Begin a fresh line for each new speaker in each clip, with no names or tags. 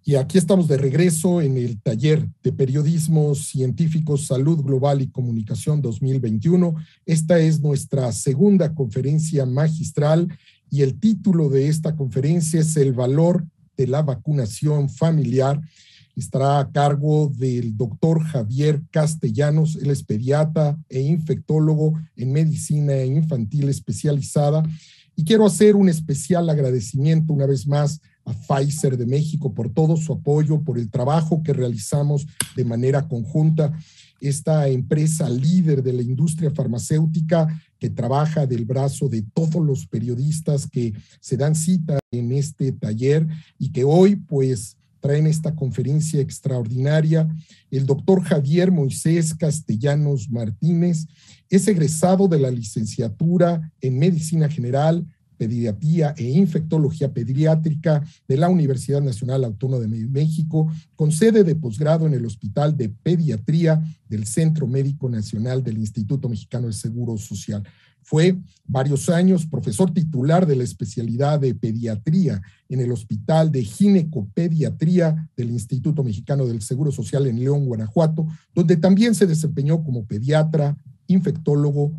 Y aquí estamos de regreso en el taller de Periodismo Científico, Salud Global y Comunicación 2021. Esta es nuestra segunda conferencia magistral y el título de esta conferencia es El valor de la vacunación familiar. Estará a cargo del doctor Javier Castellanos. Él es pediatra e infectólogo en medicina infantil especializada. Y quiero hacer un especial agradecimiento una vez más a Pfizer de México por todo su apoyo, por el trabajo que realizamos de manera conjunta. Esta empresa líder de la industria farmacéutica que trabaja del brazo de todos los periodistas que se dan cita en este taller y que hoy pues traen esta conferencia extraordinaria. El doctor Javier Moisés Castellanos Martínez es egresado de la licenciatura en Medicina General, Pediatría e Infectología Pediátrica de la Universidad Nacional Autónoma de México, con sede de posgrado en el Hospital de Pediatría del Centro Médico Nacional del Instituto Mexicano del Seguro Social. Fue varios años profesor titular de la especialidad de pediatría en el Hospital de Ginecopediatría del Instituto Mexicano del Seguro Social en León, Guanajuato, donde también se desempeñó como pediatra, infectólogo,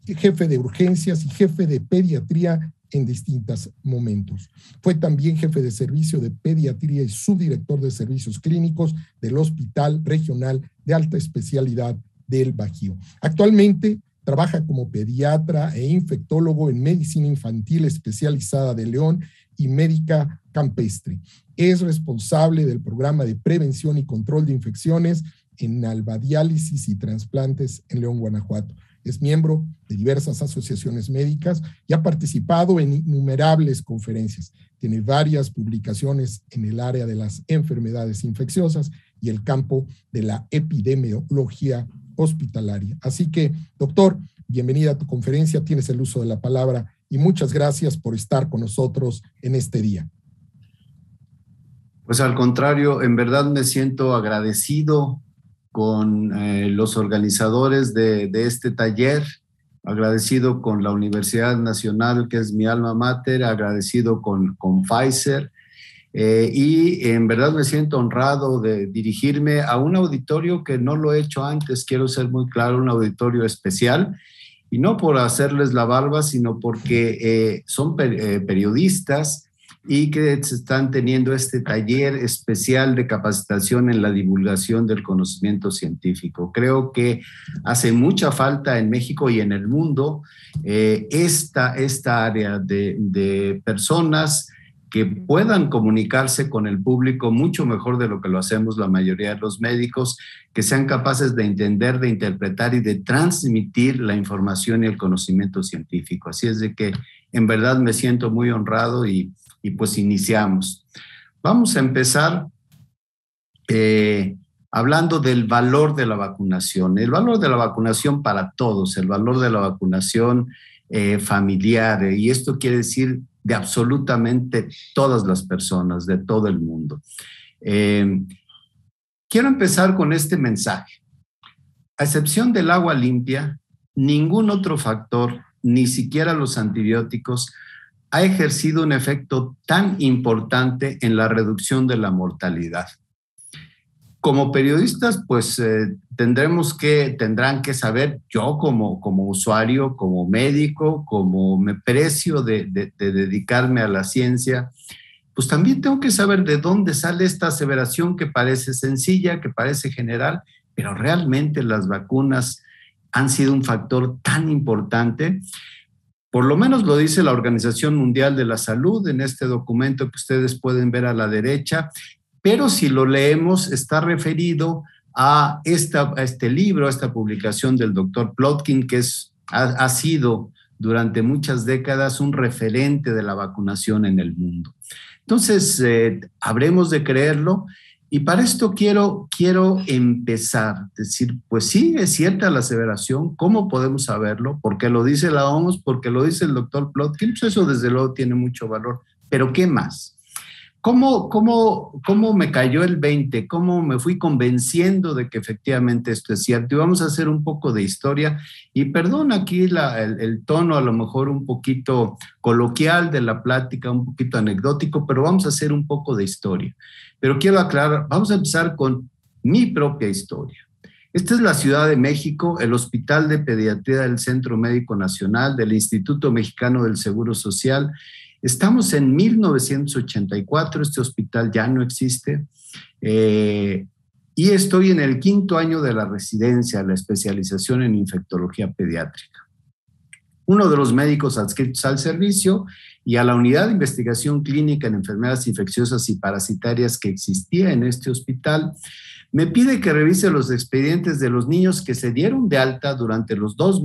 jefe de urgencias y jefe de pediatría en distintos momentos. Fue también jefe de servicio de pediatría y subdirector de servicios clínicos del Hospital Regional de Alta Especialidad del Bajío. Actualmente trabaja como pediatra e infectólogo en medicina infantil especializada de León y médica campestre. Es responsable del programa de prevención y control de infecciones en albadiálisis y trasplantes en León, Guanajuato. Es miembro de diversas asociaciones médicas y ha participado en innumerables conferencias. Tiene varias publicaciones en el área de las enfermedades infecciosas y el campo de la epidemiología hospitalaria. Así que, doctor, bienvenida a tu conferencia, tienes el uso de la palabra y muchas gracias por estar con nosotros en este día.
Pues al contrario, en verdad me siento agradecido con los organizadores de este taller, agradecido con la Universidad Nacional, que es mi alma mater, agradecido con Pfizer, y en verdad me siento honrado de dirigirme a un auditorio que no lo he hecho antes, quiero ser muy claro, un auditorio especial, y no por hacerles la barba, sino porque son periodistas y que están teniendo este taller especial de capacitación en la divulgación del conocimiento científico. Creo que hace mucha falta en México y en el mundo esta área de personas que puedan comunicarse con el público mucho mejor de lo que lo hacemos la mayoría de los médicos, que sean capaces de entender, de interpretar y de transmitir la información y el conocimiento científico. Así es de que en verdad me siento muy honrado y pues iniciamos. Vamos a empezar hablando del valor de la vacunación. El valor de la vacunación para todos, el valor de la vacunación familiar, y esto quiere decir de absolutamente todas las personas, de todo el mundo. Quiero empezar con este mensaje. A excepción del agua limpia, ningún otro factor, ni siquiera los antibióticos, ha ejercido un efecto tan importante en la reducción de la mortalidad. Como periodistas, pues tendrán que saber, yo como usuario, como médico, como me precio de dedicarme a la ciencia, pues también tengo que saber de dónde sale esta aseveración que parece sencilla, que parece general, pero realmente las vacunas han sido un factor tan importante. Por lo menos lo dice la Organización Mundial de la Salud en este documento que ustedes pueden ver a la derecha, pero si lo leemos está referido a este libro, a esta publicación del doctor Plotkin, que ha sido durante muchas décadas un referente de la vacunación en el mundo. Entonces, habremos de creerlo. Y para esto quiero empezar, decir, pues sí, es cierta la aseveración, ¿cómo podemos saberlo? Porque lo dice la OMS, porque lo dice el doctor Plotkin, pues eso desde luego tiene mucho valor. Pero ¿qué más? ¿Cómo me cayó el 20? ¿Cómo me fui convenciendo de que efectivamente esto es cierto? Y vamos a hacer un poco de historia. Y perdón aquí el tono a lo mejor un poquito coloquial de la plática, un poquito anecdótico, pero vamos a hacer un poco de historia. Pero quiero aclarar, vamos a empezar con mi propia historia. Esta es la Ciudad de México, el Hospital de Pediatría del Centro Médico Nacional, del Instituto Mexicano del Seguro Social. Estamos en 1984, este hospital ya no existe, y estoy en el 5º año de la residencia, la especialización en infectología pediátrica. Uno de los médicos adscritos al servicio y a la unidad de investigación clínica en enfermedades infecciosas y parasitarias que existía en este hospital, me pide que revise los expedientes de los niños que se dieron de alta durante los 12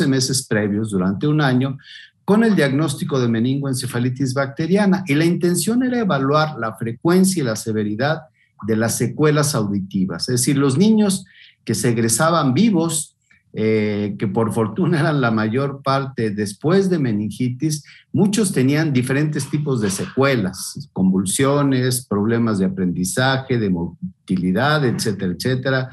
meses previos, durante un año, con el diagnóstico de meningoencefalitis bacteriana, y la intención era evaluar la frecuencia y la severidad de las secuelas auditivas, es decir, los niños que se egresaban vivos, que por fortuna eran la mayor parte después de meningitis, muchos tenían diferentes tipos de secuelas, convulsiones, problemas de aprendizaje, de motilidad, etcétera, etcétera,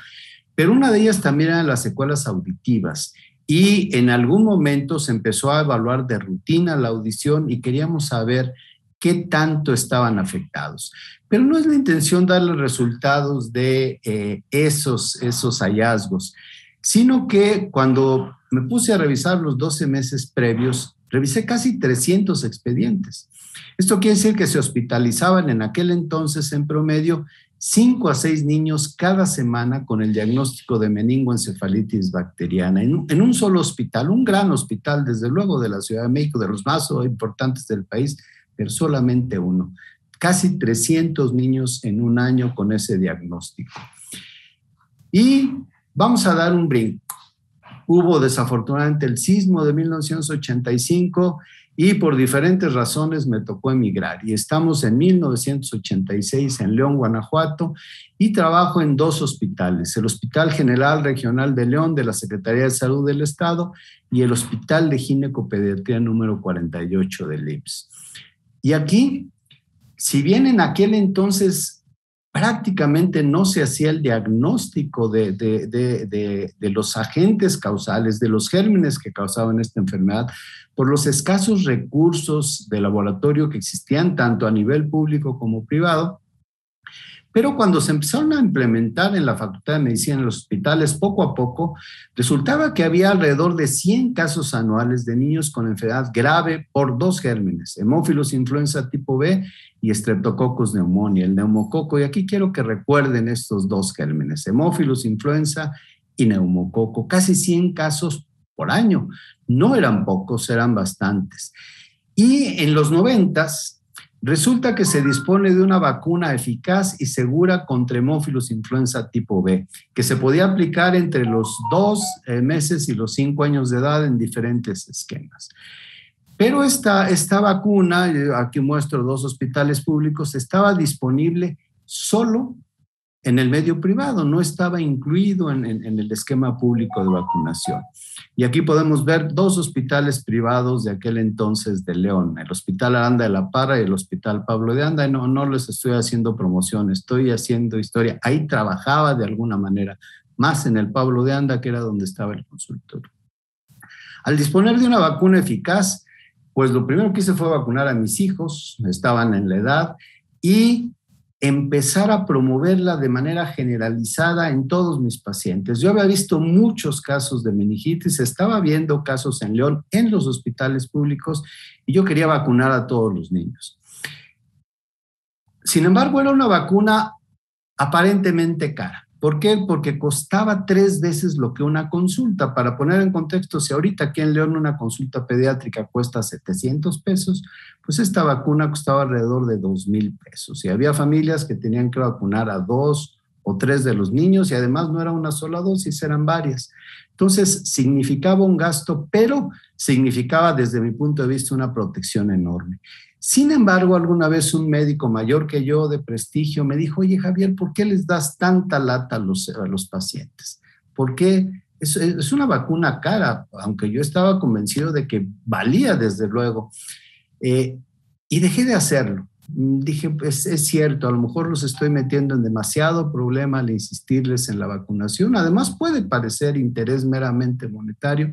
pero una de ellas también eran las secuelas auditivas. Y en algún momento se empezó a evaluar de rutina la audición y queríamos saber qué tanto estaban afectados. Pero no es la intención darles resultados de esos hallazgos, sino que cuando me puse a revisar los 12 meses previos, revisé casi 300 expedientes. Esto quiere decir que se hospitalizaban en aquel entonces en promedio 5 a 6 niños cada semana con el diagnóstico de meningoencefalitis bacteriana en un solo hospital, un gran hospital, desde luego, de la Ciudad de México, de los más importantes del país, pero solamente uno. Casi 300 niños en un año con ese diagnóstico. Y vamos a dar un brinco. Hubo desafortunadamente el sismo de 1985 y por diferentes razones me tocó emigrar. Y estamos en 1986 en León, Guanajuato, y trabajo en 2 hospitales, el Hospital General Regional de León de la Secretaría de Salud del Estado y el Hospital de Ginecopediatría número 48 del IMSS. Y aquí, si bien en aquel entonces prácticamente no se hacía el diagnóstico de los agentes causales, de los gérmenes que causaban esta enfermedad, por los escasos recursos de laboratorio que existían tanto a nivel público como privado. Pero cuando se empezaron a implementar en la Facultad de Medicina en los hospitales, poco a poco, resultaba que había alrededor de 100 casos anuales de niños con enfermedad grave por 2 gérmenes, Haemophilus influenza tipo B y Streptococcus pneumoniae, el neumococo. Y aquí quiero que recuerden estos 2 gérmenes, Haemophilus influenza y neumococo, casi 100 casos por año. No eran pocos, eran bastantes. Y en los 90s, resulta que se dispone de una vacuna eficaz y segura contra Haemophilus influenza tipo B, que se podía aplicar entre los 2 meses y los 5 años de edad en diferentes esquemas. Pero esta vacuna, aquí muestro 2 hospitales públicos, estaba disponible solo en el medio privado, no estaba incluido en el esquema público de vacunación. Y aquí podemos ver 2 hospitales privados de aquel entonces de León, el Hospital Aranda de la Parra y el Hospital Pablo de Anda. No les estoy haciendo promoción, estoy haciendo historia. Ahí trabajaba de alguna manera, más en el Pablo de Anda, que era donde estaba el consultorio. Al disponer de una vacuna eficaz, pues lo primero que hice fue vacunar a mis hijos, estaban en la edad, y empezar a promoverla de manera generalizada en todos mis pacientes. Yo había visto muchos casos de meningitis, estaba viendo casos en León, en los hospitales públicos, y yo quería vacunar a todos los niños. Sin embargo, era una vacuna aparentemente cara. ¿Por qué? Porque costaba 3 veces lo que una consulta. Para poner en contexto, si ahorita aquí en León una consulta pediátrica cuesta 700 pesos, pues esta vacuna costaba alrededor de 2,000 pesos. Y había familias que tenían que vacunar a 2 o 3 de los niños, y además no era una sola dosis, eran varias. Entonces significaba un gasto, pero significaba desde mi punto de vista una protección enorme. Sin embargo, alguna vez un médico mayor que yo, de prestigio, me dijo: oye, Javier, ¿por qué les das tanta lata a los pacientes? ¿Por qué? Es una vacuna cara, aunque yo estaba convencido de que valía, desde luego. Y dejé de hacerlo. dije, pues es cierto, a lo mejor los estoy metiendo en demasiado problema al insistirles en la vacunación. Además, puede parecer interés meramente monetario.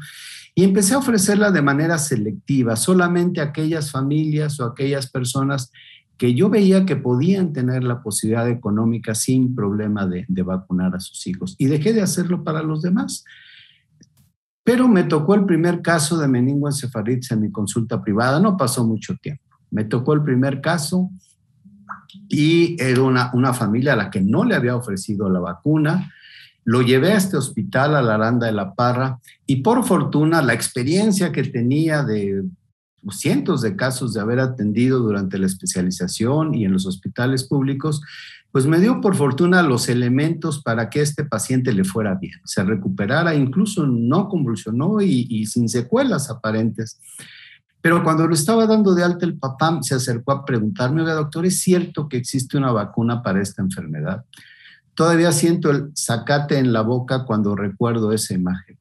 Y empecé a ofrecerla de manera selectiva, solamente a aquellas familias o aquellas personas que yo veía que podían tener la posibilidad económica sin problema de vacunar a sus hijos. Y dejé de hacerlo para los demás. Pero me tocó el primer caso de meningoencefalitis en mi consulta privada. No pasó mucho tiempo. Me tocó el primer caso y era una familia a la que no le había ofrecido la vacuna. Lo llevé a este hospital, a la Aranda de la Parra, y por fortuna la experiencia que tenía de cientos de casos de haber atendido durante la especialización y en los hospitales públicos, pues me dio por fortuna los elementos para que este paciente le fuera bien, se recuperara, incluso no convulsionó y sin secuelas aparentes. Pero cuando lo estaba dando de alta, el papá se acercó a preguntarme, oiga, doctor, ¿es cierto que existe una vacuna para esta enfermedad? Todavía siento el zacate en la boca cuando recuerdo esa imagen,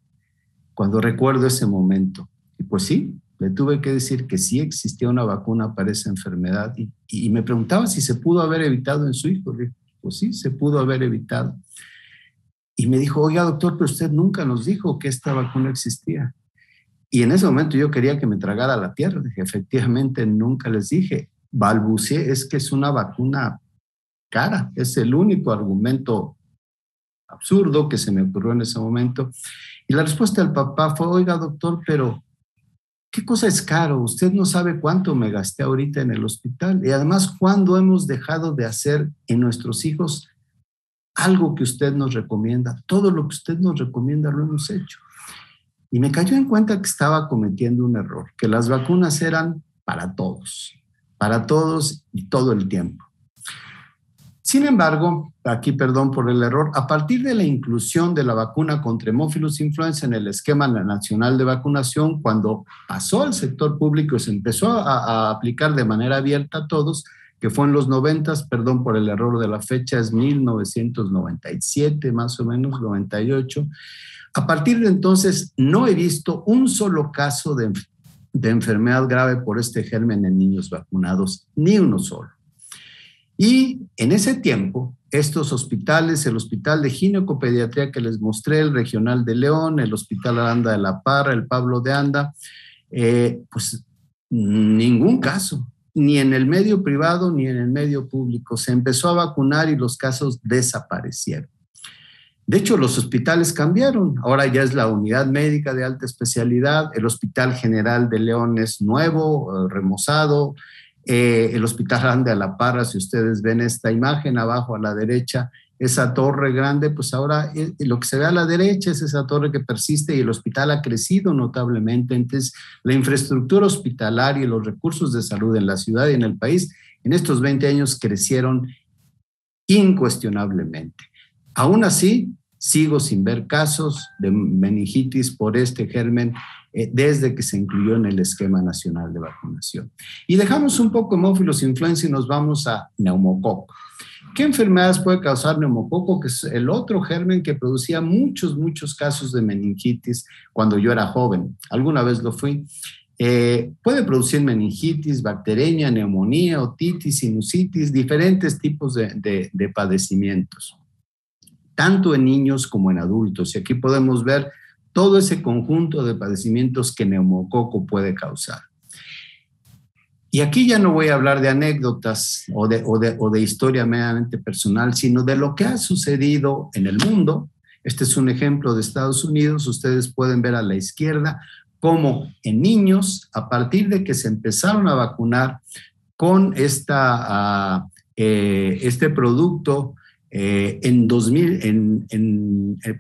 cuando recuerdo ese momento. Y pues sí, le tuve que decir que sí existía una vacuna para esa enfermedad y me preguntaba si se pudo haber evitado en su hijo. Le dije, pues sí, se pudo haber evitado. Y me dijo, oiga, doctor, pero usted nunca nos dijo que esta vacuna existía. Y en ese momento yo quería que me tragara la tierra. Dije, efectivamente, nunca les dije. Balbuceé, es que es una vacuna cara. Es el único argumento absurdo que se me ocurrió en ese momento. Y la respuesta del papá fue, oiga, doctor, pero ¿qué cosa es caro? Usted no sabe cuánto me gasté ahorita en el hospital. Y además, ¿cuándo hemos dejado de hacer en nuestros hijos algo que usted nos recomienda? Todo lo que usted nos recomienda lo hemos hecho. Y me cayó en cuenta que estaba cometiendo un error, que las vacunas eran para todos y todo el tiempo. Sin embargo, aquí perdón por el error, a partir de la inclusión de la vacuna contra Haemophilus influenza en el esquema nacional de vacunación, cuando pasó al sector público y se empezó a aplicar de manera abierta a todos, que fue en los 90, perdón por el error de la fecha, es 1997 más o menos, 98. A partir de entonces no he visto un solo caso de enfermedad grave por este germen en niños vacunados, ni uno solo. Y en ese tiempo, estos hospitales, el Hospital de Ginecopediatría que les mostré, el Regional de León, el Hospital Aranda de la Parra, el Pablo de Anda, pues ningún caso, ni en el medio privado ni en el medio público. Se empezó a vacunar y los casos desaparecieron. De hecho, los hospitales cambiaron. Ahora ya es la unidad médica de alta especialidad. El Hospital General de León es nuevo, remozado. El Hospital Aranda de la Parra, si ustedes ven esta imagen abajo a la derecha, esa torre grande, pues ahora lo que se ve a la derecha es esa torre que persiste y el hospital ha crecido notablemente. Entonces, la infraestructura hospitalaria y los recursos de salud en la ciudad y en el país en estos 20 años crecieron incuestionablemente. Aún así, sigo sin ver casos de meningitis por este germen desde que se incluyó en el esquema nacional de vacunación. Y dejamos un poco Haemophilus influenza y nos vamos a neumococo. ¿Qué enfermedades puede causar neumococo? Que es el otro germen que producía muchos casos de meningitis cuando yo era joven. Alguna vez lo fui. Puede producir meningitis, bacteriemia, neumonía, otitis, sinusitis, diferentes tipos de padecimientos, tanto en niños como en adultos. Y aquí podemos ver todo ese conjunto de padecimientos que neumococo puede causar. Y aquí ya no voy a hablar de anécdotas o de historia meramente personal, sino de lo que ha sucedido en el mundo. Este es un ejemplo de Estados Unidos. Ustedes pueden ver a la izquierda cómo en niños, a partir de que se empezaron a vacunar con este producto, en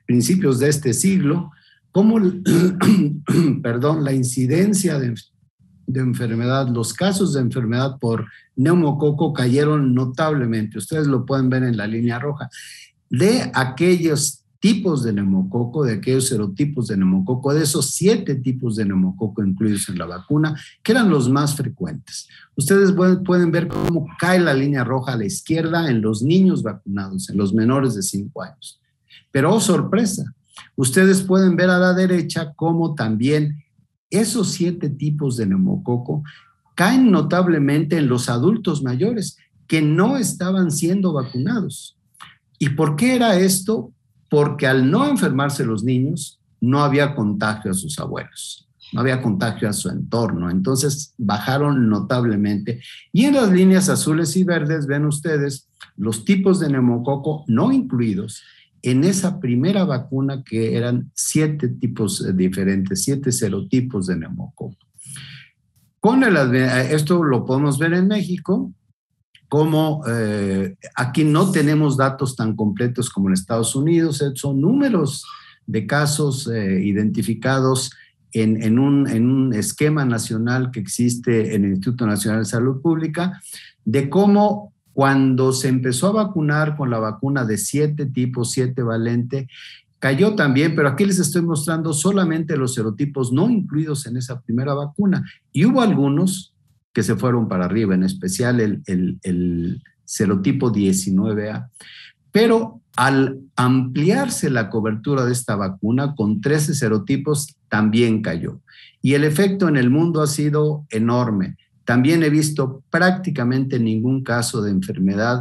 principios de este siglo, como la incidencia de enfermedad, los casos de enfermedad por neumococo cayeron notablemente. Ustedes lo pueden ver en la línea roja. De aquellos tipos de neumococo, de aquellos serotipos de neumococo, de esos 7 tipos de neumococo incluidos en la vacuna, que eran los más frecuentes. Ustedes pueden ver cómo cae la línea roja a la izquierda en los niños vacunados, en los menores de 5 años. Pero, oh sorpresa, ustedes pueden ver a la derecha cómo también esos 7 tipos de neumococo caen notablemente en los adultos mayores que no estaban siendo vacunados. ¿Y por qué era esto? Porque al no enfermarse los niños, no había contagio a sus abuelos, no había contagio a su entorno, entonces bajaron notablemente. Y en las líneas azules y verdes ven ustedes los tipos de neumococo no incluidos en esa primera vacuna, que eran 7 tipos diferentes, 7 serotipos de neumococo. Esto lo podemos ver en México, como aquí no tenemos datos tan completos como en Estados Unidos, son números de casos identificados en un esquema nacional que existe en el Instituto Nacional de Salud Pública, de cómo cuando se empezó a vacunar con la vacuna de 7 tipos, 7 valente, cayó también, pero aquí les estoy mostrando solamente los serotipos no incluidos en esa primera vacuna. Y hubo algunos que se fueron para arriba, en especial el serotipo 19A. Pero al ampliarse la cobertura de esta vacuna con 13 serotipos, también cayó. Y el efecto en el mundo ha sido enorme. También he visto prácticamente ningún caso de enfermedad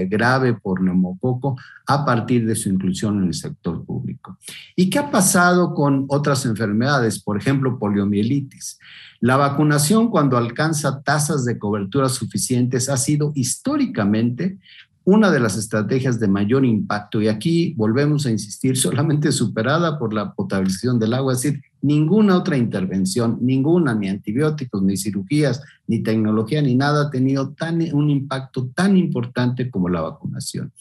grave por neumococo a partir de su inclusión en el sector público. ¿Y qué ha pasado con otras enfermedades? Por ejemplo, poliomielitis. La vacunación, cuando alcanza tasas de cobertura suficientes, ha sido históricamente una de las estrategias de mayor impacto, y aquí volvemos a insistir, solamente superada por la potabilización del agua, es decir, ninguna otra intervención, ninguna, ni antibióticos, ni cirugías, ni tecnología, ni nada ha tenido un impacto tan importante como la vacunación.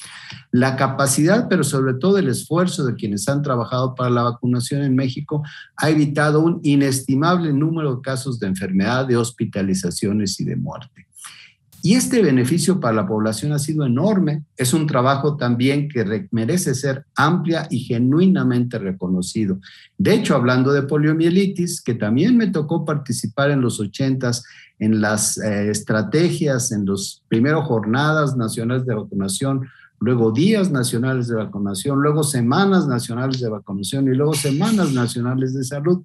La capacidad, pero sobre todo el esfuerzo de quienes han trabajado para la vacunación en México ha evitado un inestimable número de casos de enfermedad, de hospitalizaciones y de muerte. Y este beneficio para la población ha sido enorme. Es un trabajo también que merece ser amplia y genuinamente reconocido. De hecho, hablando de poliomielitis, que también me tocó participar en los 80s en las estrategias, en los primeros jornadas nacionales de vacunación, luego días nacionales de vacunación, luego semanas nacionales de vacunación y luego semanas nacionales de salud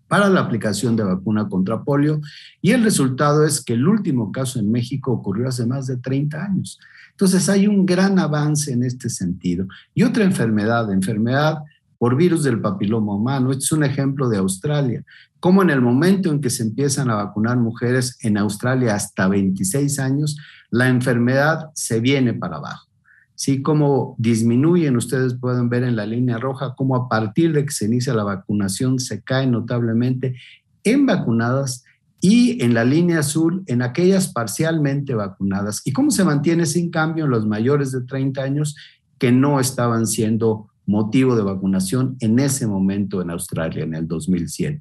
para la aplicación de vacuna contra polio, y el resultado es que el último caso en México ocurrió hace más de 30 años. Entonces hay un gran avance en este sentido. Y otra enfermedad por virus del papiloma humano. Este es un ejemplo de Australia, como en el momento en que se empiezan a vacunar mujeres en Australia hasta 26 años, la enfermedad se viene para abajo. Sí, cómo disminuyen, ustedes pueden ver en la línea roja, cómo a partir de que se inicia la vacunación se cae notablemente en vacunadas, y en la línea azul en aquellas parcialmente vacunadas, y cómo se mantiene sin cambio en los mayores de 30 años que no estaban siendo motivo de vacunación en ese momento en Australia, en el 2007.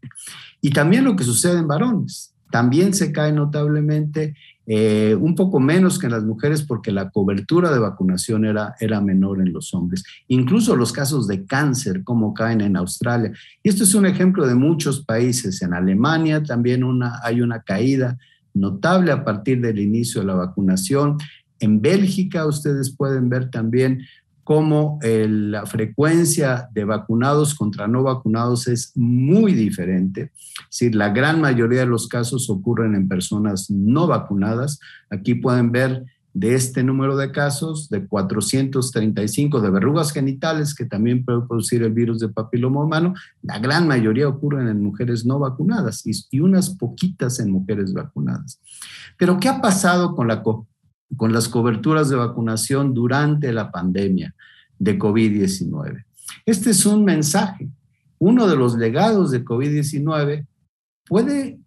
Y también lo que sucede en varones, también se cae notablemente, un poco menos que en las mujeres porque la cobertura de vacunación era menor en los hombres. Incluso los casos de cáncer, como caen en Australia. Y esto es un ejemplo de muchos países. En Alemania también hay una caída notable a partir del inicio de la vacunación. En Bélgica ustedes pueden ver también cómo la frecuencia de vacunados contra no vacunados es muy diferente. Es decir, la gran mayoría de los casos ocurren en personas no vacunadas. Aquí pueden ver de este número de casos, de 435 de verrugas genitales, que también puede producir el virus de papiloma humano, la gran mayoría ocurren en mujeres no vacunadas y unas poquitas en mujeres vacunadas. Pero ¿qué ha pasado con las coberturas de vacunación durante la pandemia de COVID-19? Este es un mensaje. Uno de los legados de COVID-19 puede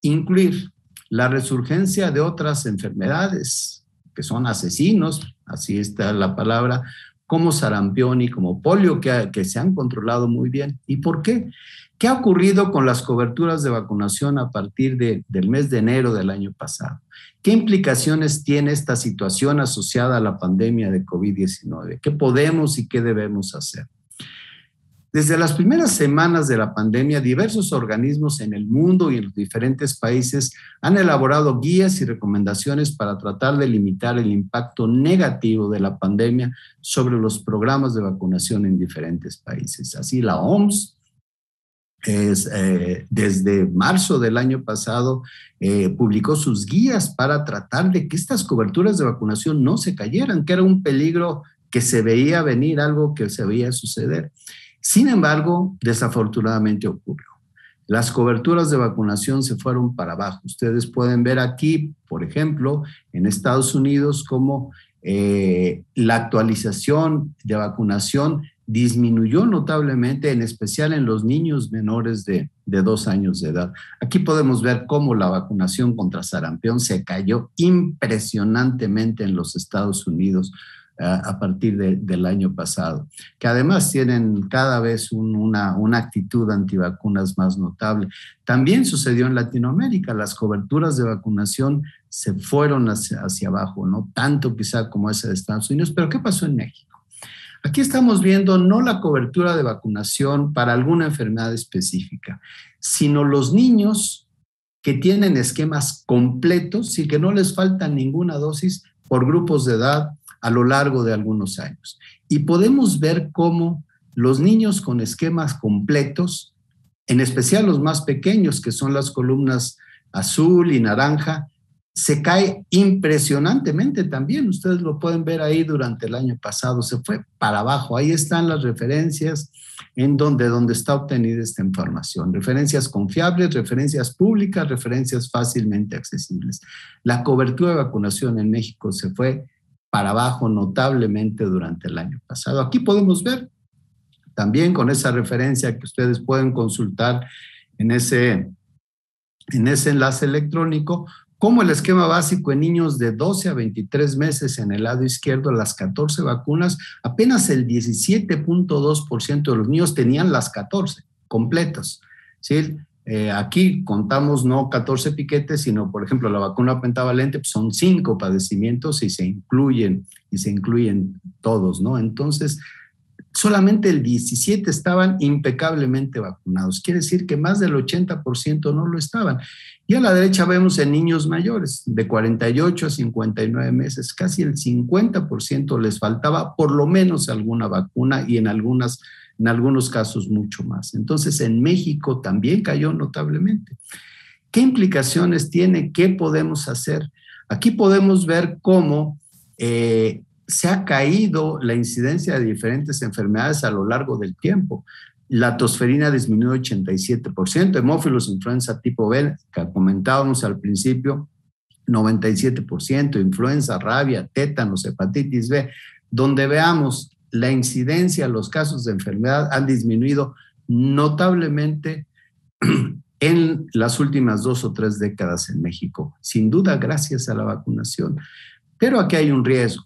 incluir la resurgencia de otras enfermedades que son asesinos, así está la palabra, como sarampión y como polio, que se han controlado muy bien. ¿Y por qué? ¿Qué ha ocurrido con las coberturas de vacunación a partir del mes de enero del año pasado? ¿Qué implicaciones tiene esta situación asociada a la pandemia de COVID-19? ¿Qué podemos y qué debemos hacer? Desde las primeras semanas de la pandemia, diversos organismos en el mundo y en los diferentes países han elaborado guías y recomendaciones para tratar de limitar el impacto negativo de la pandemia sobre los programas de vacunación en diferentes países. Así la OMS desde marzo del año pasado, publicó sus guías para tratar de que estas coberturas de vacunación no se cayeran, que era un peligro que se veía venir, algo que se veía suceder. Sin embargo, desafortunadamente ocurrió. Las coberturas de vacunación se fueron para abajo. Ustedes pueden ver aquí, por ejemplo, en Estados Unidos, cómo la actualización de vacunación disminuyó notablemente, en especial en los niños menores de 2 años de edad. Aquí podemos ver cómo la vacunación contra sarampión se cayó impresionantemente en los Estados Unidos a partir del año pasado, que además tienen cada vez una actitud antivacunas más notable. También sucedió en Latinoamérica, las coberturas de vacunación se fueron hacia abajo, no tanto quizá como esa de Estados Unidos, pero ¿qué pasó en México? Aquí estamos viendo no la cobertura de vacunación para alguna enfermedad específica, sino los niños que tienen esquemas completos y que no les falta ninguna dosis por grupos de edad a lo largo de algunos años. Y podemos ver cómo los niños con esquemas completos, en especial los más pequeños, que son las columnas azul y naranja, se cae impresionantemente también. Ustedes lo pueden ver ahí durante el año pasado, se fue para abajo. Ahí están las referencias en donde está obtenida esta información. Referencias confiables, referencias públicas, referencias fácilmente accesibles. La cobertura de vacunación en México se fue para abajo notablemente durante el año pasado. Aquí podemos ver también con esa referencia que ustedes pueden consultar en ese enlace electrónico, como el esquema básico en niños de 12 a 23 meses en el lado izquierdo, las 14 vacunas, apenas el 17.2% de los niños tenían las 14 completas, ¿sí? Aquí contamos no 14 piquetes, sino, por ejemplo, la vacuna pentavalente, pues son 5 padecimientos y se incluyen todos, ¿no? Entonces, solamente el 17 estaban impecablemente vacunados. Quiere decir que más del 80% no lo estaban. Y a la derecha vemos en niños mayores, de 48 a 59 meses, casi el 50% les faltaba por lo menos alguna vacuna y en algunos casos mucho más. Entonces, en México también cayó notablemente. ¿Qué implicaciones tiene? ¿Qué podemos hacer? Aquí podemos ver cómo se ha caído la incidencia de diferentes enfermedades a lo largo del tiempo. La tosferina disminuyó 87%, hemófilos influenza tipo B, que comentábamos al principio, 97%, influenza, rabia, tétanos, hepatitis B, donde veamos la incidencia, los casos de enfermedad han disminuido notablemente en las últimas 2 o 3 décadas en México, sin duda gracias a la vacunación. Pero aquí hay un riesgo.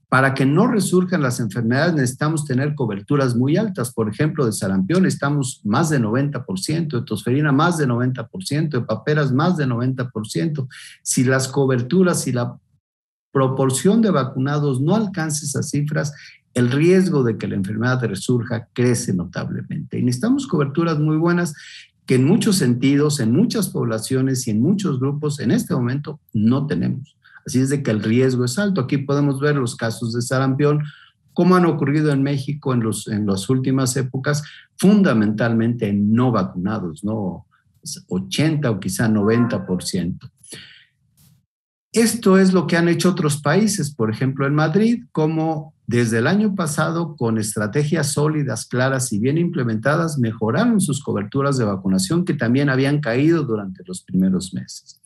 Para que no resurjan las enfermedades necesitamos tener coberturas muy altas. Por ejemplo, de sarampión estamos más de 90%, de tosferina más de 90%, de paperas más de 90%. Si las coberturas y la proporción de vacunados no alcanza esas cifras, el riesgo de que la enfermedad resurja crece notablemente. Y necesitamos coberturas muy buenas que en muchos sentidos, en muchas poblaciones y en muchos grupos en este momento no tenemos. Así es de que el riesgo es alto. Aquí podemos ver los casos de sarampión, cómo han ocurrido en México en las últimas épocas, fundamentalmente en no vacunados, ¿no? 80 o quizá 90%. Esto es lo que han hecho otros países, por ejemplo en Madrid, como desde el año pasado, con estrategias sólidas, claras y bien implementadas, mejoraron sus coberturas de vacunación que también habían caído durante los primeros meses.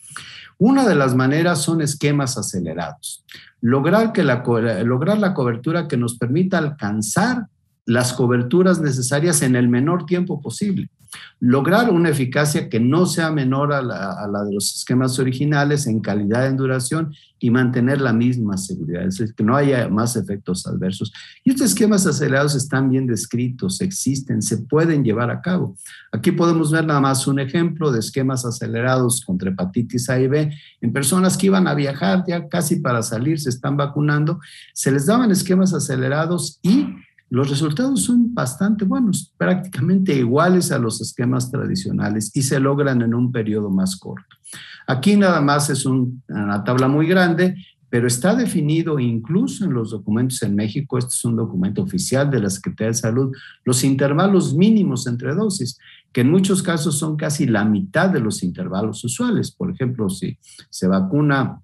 Una de las maneras son esquemas acelerados. Lograr la cobertura que nos permita alcanzar las coberturas necesarias en el menor tiempo posible. Lograr una eficacia que no sea menor a la de los esquemas originales en calidad, en duración y mantener la misma seguridad, es decir, que no haya más efectos adversos. Y estos esquemas acelerados están bien descritos, existen, se pueden llevar a cabo. Aquí podemos ver nada más un ejemplo de esquemas acelerados contra hepatitis A y B en personas que iban a viajar ya casi para salir, se están vacunando, se les daban esquemas acelerados y los resultados son bastante buenos, prácticamente iguales a los esquemas tradicionales y se logran en un periodo más corto. Aquí nada más es una tabla muy grande, pero está definido incluso en los documentos en México, este es un documento oficial de la Secretaría de Salud, los intervalos mínimos entre dosis, que en muchos casos son casi la mitad de los intervalos usuales. Por ejemplo, si se vacuna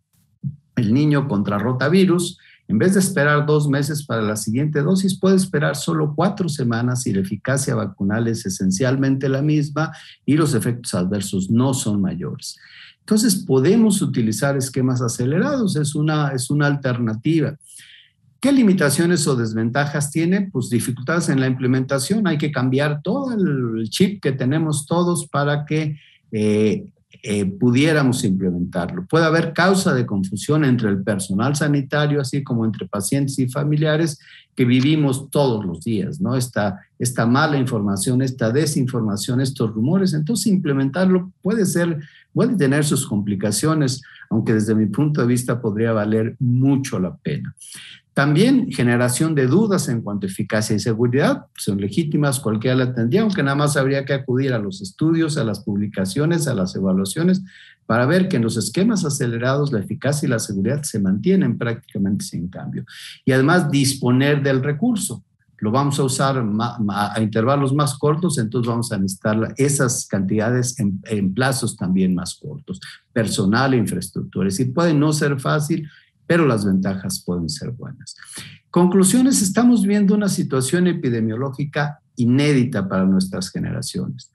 el niño contra rotavirus, en vez de esperar 2 meses para la siguiente dosis, puede esperar solo 4 semanas y la eficacia vacunal es esencialmente la misma y los efectos adversos no son mayores. Entonces, podemos utilizar esquemas acelerados, es una alternativa. ¿Qué limitaciones o desventajas tiene? Pues dificultades en la implementación. Hay que cambiar todo el chip que tenemos todos para que pudiéramos implementarlo. Puede haber causa de confusión entre el personal sanitario, así como entre pacientes y familiares que vivimos todos los días, ¿no? Esta mala información, esta desinformación, estos rumores. Entonces, implementarlo puede tener sus complicaciones, aunque desde mi punto de vista podría valer mucho la pena. También generación de dudas en cuanto a eficacia y seguridad, son legítimas, cualquiera la tendría, aunque nada más habría que acudir a los estudios, a las publicaciones, a las evaluaciones, para ver que en los esquemas acelerados la eficacia y la seguridad se mantienen prácticamente sin cambio. Y además disponer del recurso. Lo vamos a usar a intervalos más cortos, entonces vamos a necesitar esas cantidades en plazos también más cortos, personal e infraestructura. Es decir, puede no ser fácil, pero las ventajas pueden ser buenas. Conclusiones, estamos viendo una situación epidemiológica inédita para nuestras generaciones.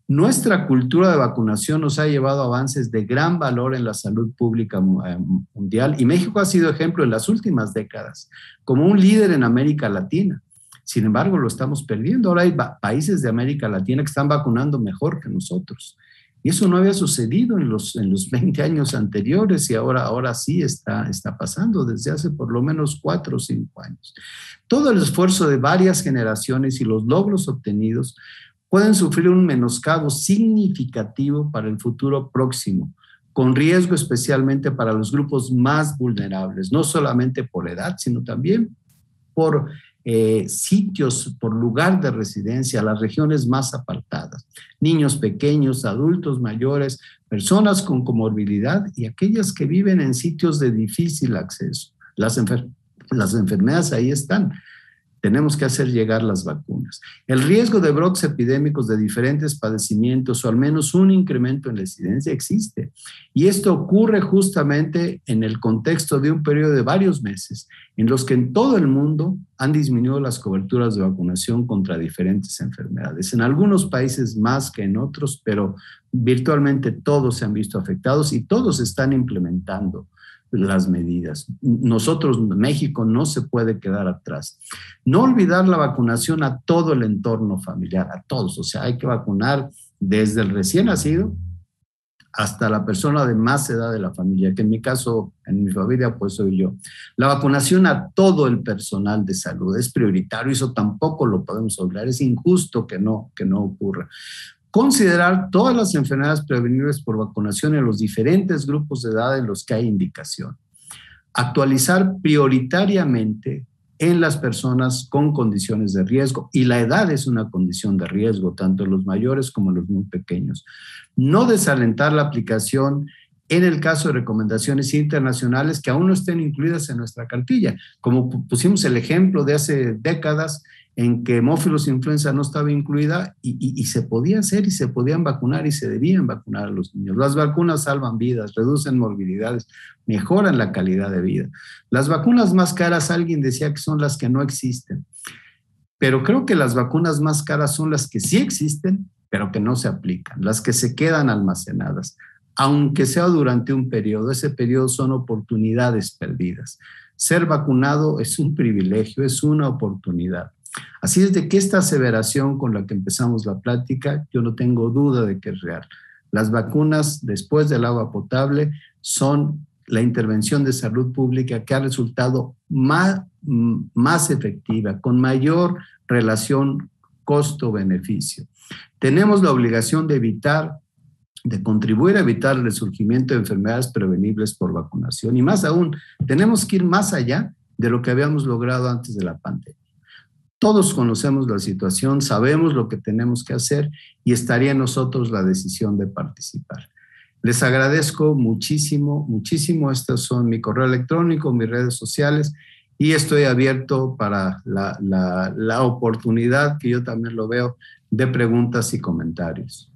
Nuestra cultura de vacunación nos ha llevado a avances de gran valor en la salud pública mundial y México ha sido ejemplo en las últimas décadas como un líder en América Latina. Sin embargo, lo estamos perdiendo. Ahora hay países de América Latina que están vacunando mejor que nosotros. Y eso no había sucedido en los 20 años anteriores y ahora sí está pasando desde hace por lo menos 4 o 5 años. Todo el esfuerzo de varias generaciones y los logros obtenidos pueden sufrir un menoscabo significativo para el futuro próximo, con riesgo especialmente para los grupos más vulnerables, no solamente por edad, sino también por sitios, por lugar de residencia, las regiones más apartadas, niños pequeños, adultos mayores, personas con comorbilidad y aquellas que viven en sitios de difícil acceso. Las enfermedades ahí están. Tenemos que hacer llegar las vacunas. El riesgo de brotes epidémicos de diferentes padecimientos o al menos un incremento en la incidencia existe. Y esto ocurre justamente en el contexto de un periodo de varios meses en los que en todo el mundo han disminuido las coberturas de vacunación contra diferentes enfermedades. En algunos países más que en otros, pero virtualmente todos se han visto afectados y todos están implementando las medidas. Nosotros, México, no se puede quedar atrás. No olvidar la vacunación a todo el entorno familiar, a todos. O sea, hay que vacunar desde el recién nacido hasta la persona de más edad de la familia, que en mi caso, en mi familia, pues soy yo. La vacunación a todo el personal de salud es prioritario, eso tampoco lo podemos olvidar. Es injusto que no ocurra. Considerar todas las enfermedades prevenibles por vacunación en los diferentes grupos de edad en los que hay indicación. Actualizar prioritariamente en las personas con condiciones de riesgo, y la edad es una condición de riesgo, tanto en los mayores como en los muy pequeños. No desalentar la aplicación en el caso de recomendaciones internacionales que aún no estén incluidas en nuestra cartilla, como pusimos el ejemplo de hace décadas en que hemófilos influenza no estaba incluida y se podía hacer y se podían vacunar y se debían vacunar a los niños. Las vacunas salvan vidas, reducen morbilidades, mejoran la calidad de vida. Las vacunas más caras, alguien decía que son las que no existen, pero creo que las vacunas más caras son las que sí existen, pero que no se aplican, las que se quedan almacenadas, aunque sea durante un periodo. Ese periodo son oportunidades perdidas. Ser vacunado es un privilegio, es una oportunidad. Así es de que esta aseveración con la que empezamos la plática, yo no tengo duda de que es real. Las vacunas después del agua potable son la intervención de salud pública que ha resultado más efectiva, con mayor relación costo-beneficio. Tenemos la obligación de contribuir a evitar el resurgimiento de enfermedades prevenibles por vacunación y más aún, tenemos que ir más allá de lo que habíamos logrado antes de la pandemia. Todos conocemos la situación, sabemos lo que tenemos que hacer y estaría en nosotros la decisión de participar. Les agradezco muchísimo, muchísimo. Estos son mi correo electrónico, mis redes sociales y estoy abierto para la oportunidad, que yo también lo veo, de preguntas y comentarios.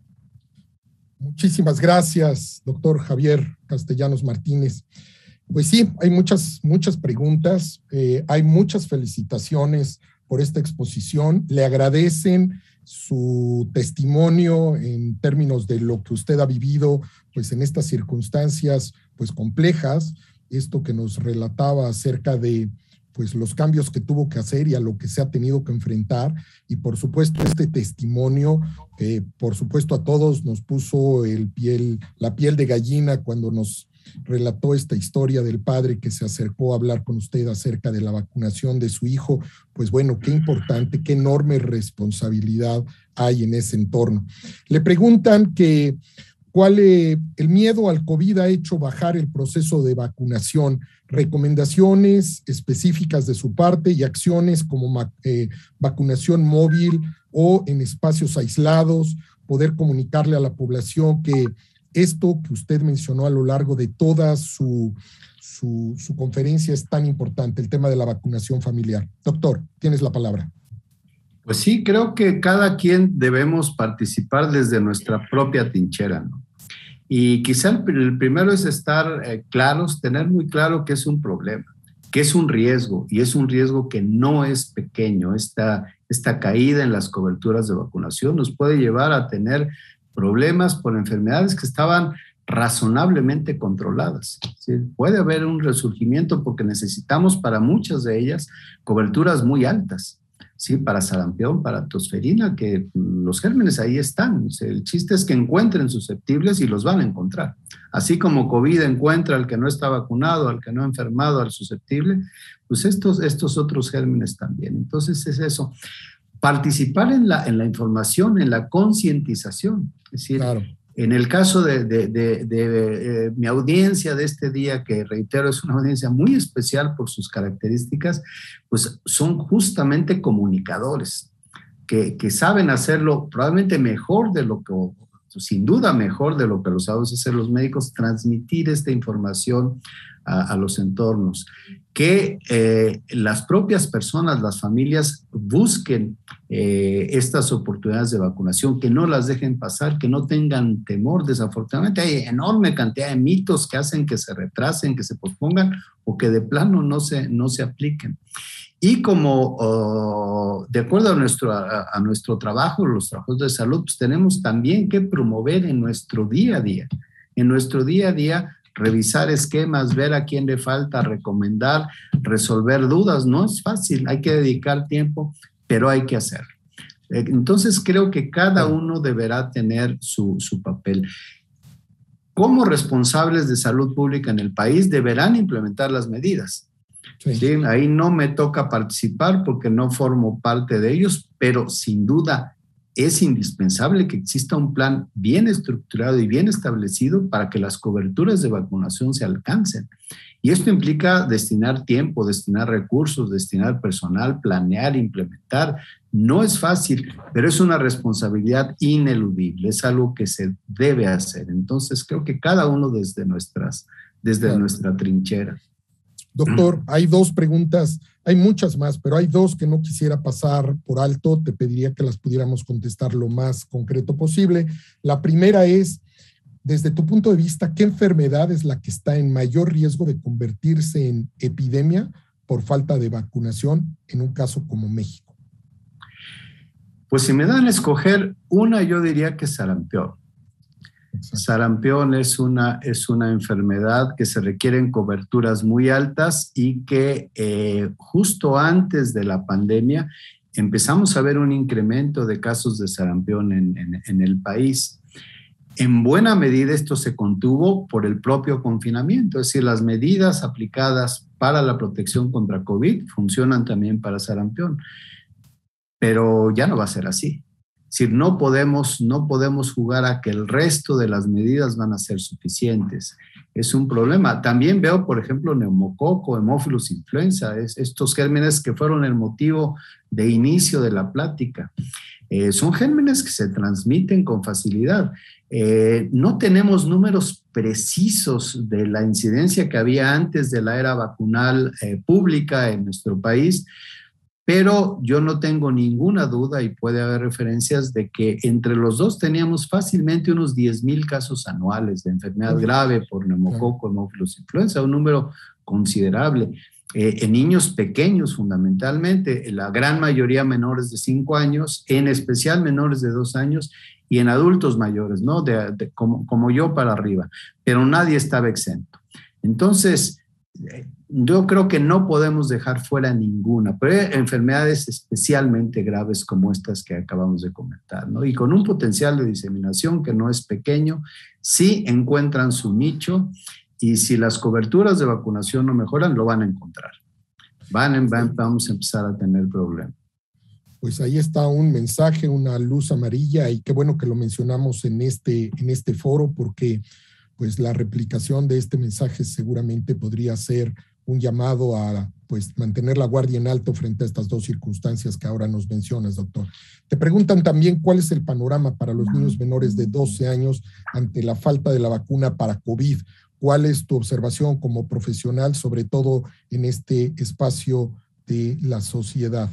Muchísimas gracias, doctor Javier Castellanos Martínez. Pues sí, hay muchas preguntas, hay muchas felicitaciones por esta exposición. Le agradecen su testimonio en términos de lo que usted ha vivido, pues en estas circunstancias, pues complejas, esto que nos relataba acerca de pues los cambios que tuvo que hacer y a lo que se ha tenido que enfrentar, y por supuesto este testimonio, por supuesto a todos nos puso la piel de gallina cuando nos relató esta historia del padre que se acercó a hablar con usted acerca de la vacunación de su hijo. Pues bueno, qué importante, qué enorme responsabilidad hay en ese entorno. Le preguntan que el miedo al COVID ha hecho bajar el proceso de vacunación, recomendaciones específicas de su parte y acciones como vacunación móvil o en espacios aislados, poder comunicarle a la población que esto que usted mencionó a lo largo de toda su conferencia es tan importante, el tema de la vacunación familiar. Doctor, tienes la palabra.
Pues sí, creo que cada quien debemos participar desde nuestra propia trinchera, ¿no? Y quizá el primero es estar claros, tener muy claro que es un problema, que es un riesgo, y es un riesgo que no es pequeño. Esta caída en las coberturas de vacunación nos puede llevar a tener problemas por enfermedades que estaban razonablemente controladas. ¿Sí? Puede haber un resurgimiento porque necesitamos para muchas de ellas coberturas muy altas. Sí, para sarampión, para tosferina, que los gérmenes ahí están. O sea, el chiste es que encuentren susceptibles y los van a encontrar. Así como COVID encuentra al que no está vacunado, al que no ha enfermado, al susceptible, pues estos otros gérmenes también. Entonces es eso. Participar en la información, en la concientización. Es decir, claro. En el caso de mi audiencia de este día, que reitero es una audiencia muy especial por sus características, pues son justamente comunicadores que saben hacerlo probablemente mejor de lo que, sin duda mejor de lo que lo saben hacer los médicos, transmitir esta información a los entornos. Que las propias personas, las familias, busquen estas oportunidades de vacunación, que no las dejen pasar, que no tengan temor. Desafortunadamente hay enorme cantidad de mitos que hacen que se retrasen, que se pospongan o que de plano no se apliquen. Y como de acuerdo a nuestro trabajo, los trabajos de salud, pues tenemos también que promover en nuestro día a día, revisar esquemas, ver a quién le falta, recomendar, resolver dudas. No es fácil, hay que dedicar tiempo, pero hay que hacerlo. Entonces creo que cada uno deberá tener su papel. Como responsables de salud pública en el país deberán implementar las medidas. ¿Sí? Ahí no me toca participar porque no formo parte de ellos, pero sin duda es indispensable que exista un plan bien estructurado y bien establecido para que las coberturas de vacunación se alcancen. Y esto implica destinar tiempo, destinar recursos, destinar personal, planear, implementar. No es fácil, pero es una responsabilidad ineludible, es algo que se debe hacer. Entonces creo que cada uno desde nuestra trinchera.
Doctor, hay dos preguntas, hay muchas más, pero hay dos que no quisiera pasar por alto. Te pediría que las pudiéramos contestar lo más concreto posible. La primera es, desde tu punto de vista, ¿qué enfermedad es la que está en mayor riesgo de convertirse en epidemia por falta de vacunación en un caso como México?
Pues si me dan a escoger una, yo diría que sarampión. Exacto. Sarampión es una enfermedad que se requieren coberturas muy altas y que justo antes de la pandemia empezamos a ver un incremento de casos de sarampión en el país. En buena medida esto se contuvo por el propio confinamiento, es decir, las medidas aplicadas para la protección contra COVID funcionan también para sarampión, pero ya no va a ser así. Es decir, no podemos jugar a que el resto de las medidas van a ser suficientes. Es un problema. También veo, por ejemplo, neumococo, hemófilos influenza, estos gérmenes que fueron el motivo de inicio de la plática. Son gérmenes que se transmiten con facilidad. No tenemos números precisos de la incidencia que había antes de la era vacunal pública en nuestro país, pero yo no tengo ninguna duda y puede haber referencias de que entre los dos teníamos fácilmente unos 10,000 casos anuales de enfermedad grave por neumococo, hemófilos influenza, un número considerable. En niños pequeños fundamentalmente, la gran mayoría menores de 5 años, en especial menores de 2 años, y en adultos mayores, ¿no? Como yo para arriba, pero nadie estaba exento. Entonces, yo creo que no podemos dejar fuera ninguna, pero hay enfermedades especialmente graves como estas que acabamos de comentar, ¿no? Y con un potencial de diseminación que no es pequeño, sí encuentran su nicho, y si las coberturas de vacunación no mejoran, lo van a encontrar. Vamos a empezar a tener problemas.
Pues ahí está un mensaje, una luz amarilla, y qué bueno que lo mencionamos en este foro, porque pues la replicación de este mensaje seguramente podría ser un llamado a pues mantener la guardia en alto frente a estas dos circunstancias que ahora nos mencionas, doctor. Te preguntan también cuál es el panorama para los niños menores de 12 años ante la falta de la vacuna para COVID. ¿Cuál es tu observación como profesional, sobre todo en este espacio de la sociedad?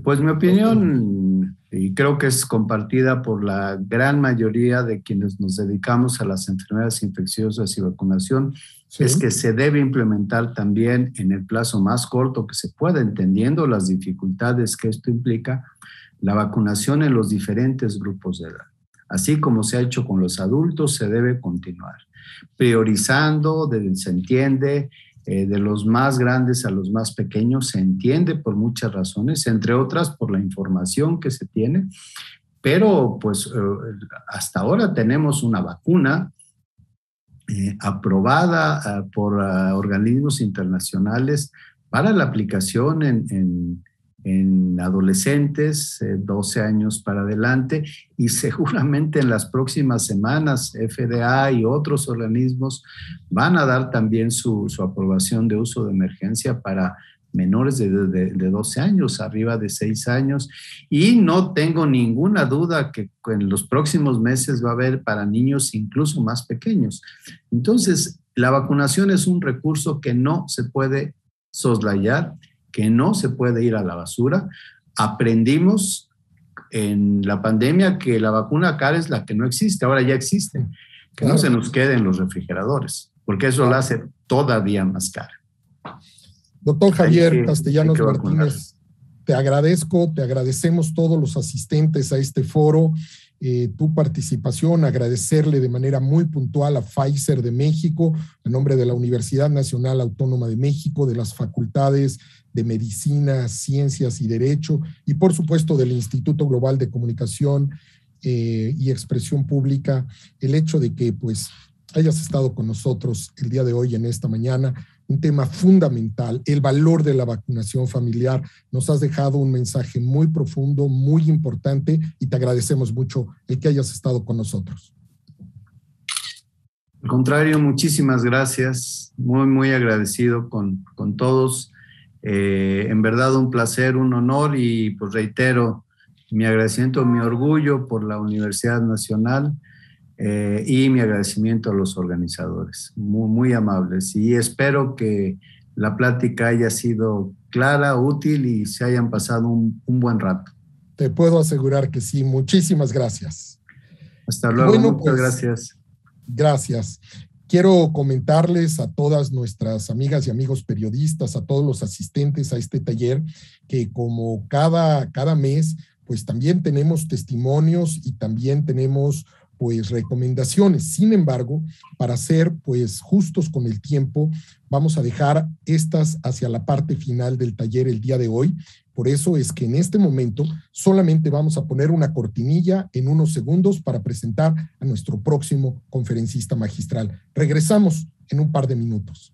Pues mi opinión, y creo que es compartida por la gran mayoría de quienes nos dedicamos a las enfermedades infecciosas y vacunación, sí, es que se debe implementar también en el plazo más corto que se pueda, entendiendo las dificultades que esto implica, la vacunación en los diferentes grupos de edad. Así como se ha hecho con los adultos, se debe continuar, priorizando, se entiende, de los más grandes a los más pequeños, se entiende por muchas razones, entre otras por la información que se tiene, pero pues hasta ahora tenemos una vacuna aprobada por organismos internacionales para la aplicación en adolescentes, 12 años para adelante, y seguramente en las próximas semanas FDA y otros organismos van a dar también su aprobación de uso de emergencia para menores de 12 años, arriba de 6 años, y no tengo ninguna duda que en los próximos meses va a haber para niños incluso más pequeños. Entonces, la vacunación es un recurso que no se puede soslayar, que no se puede ir a la basura. Aprendimos en la pandemia que la vacuna cara es la que no existe, ahora ya existe. Que no se nos quede en los refrigeradores, porque eso la hace todavía más cara.
Doctor Javier Castellanos Martínez, te agradecemos todos los asistentes a este foro, tu participación, agradecerle de manera muy puntual a Pfizer de México, en nombre de la Universidad Nacional Autónoma de México, de las facultades de Medicina, Ciencias y Derecho, y por supuesto del Instituto Global de Comunicación y Expresión Pública, el hecho de que pues hayas estado con nosotros el día de hoy, en esta mañana, un tema fundamental, el valor de la vacunación familiar. Nos has dejado un mensaje muy profundo, muy importante, y te agradecemos mucho el que hayas estado con nosotros.
Al contrario, muchísimas gracias, muy agradecido con todos. En verdad un placer, un honor, y pues reitero mi agradecimiento, mi orgullo por la Universidad Nacional y mi agradecimiento a los organizadores, muy amables, y espero que la plática haya sido clara, útil y se hayan pasado un buen rato.
Te puedo asegurar que sí. Muchísimas gracias.
Hasta luego, bueno, muchas gracias.
Gracias. Quiero comentarles a todas nuestras amigas y amigos periodistas, a todos los asistentes a este taller, que como cada mes, pues también tenemos testimonios y también tenemos pues recomendaciones. Sin embargo, para ser pues justos con el tiempo, vamos a dejar estas hacia la parte final del taller el día de hoy. Por eso es que en este momento solamente vamos a poner una cortinilla en unos segundos para presentar a nuestro próximo conferencista magistral. Regresamos en un par de minutos.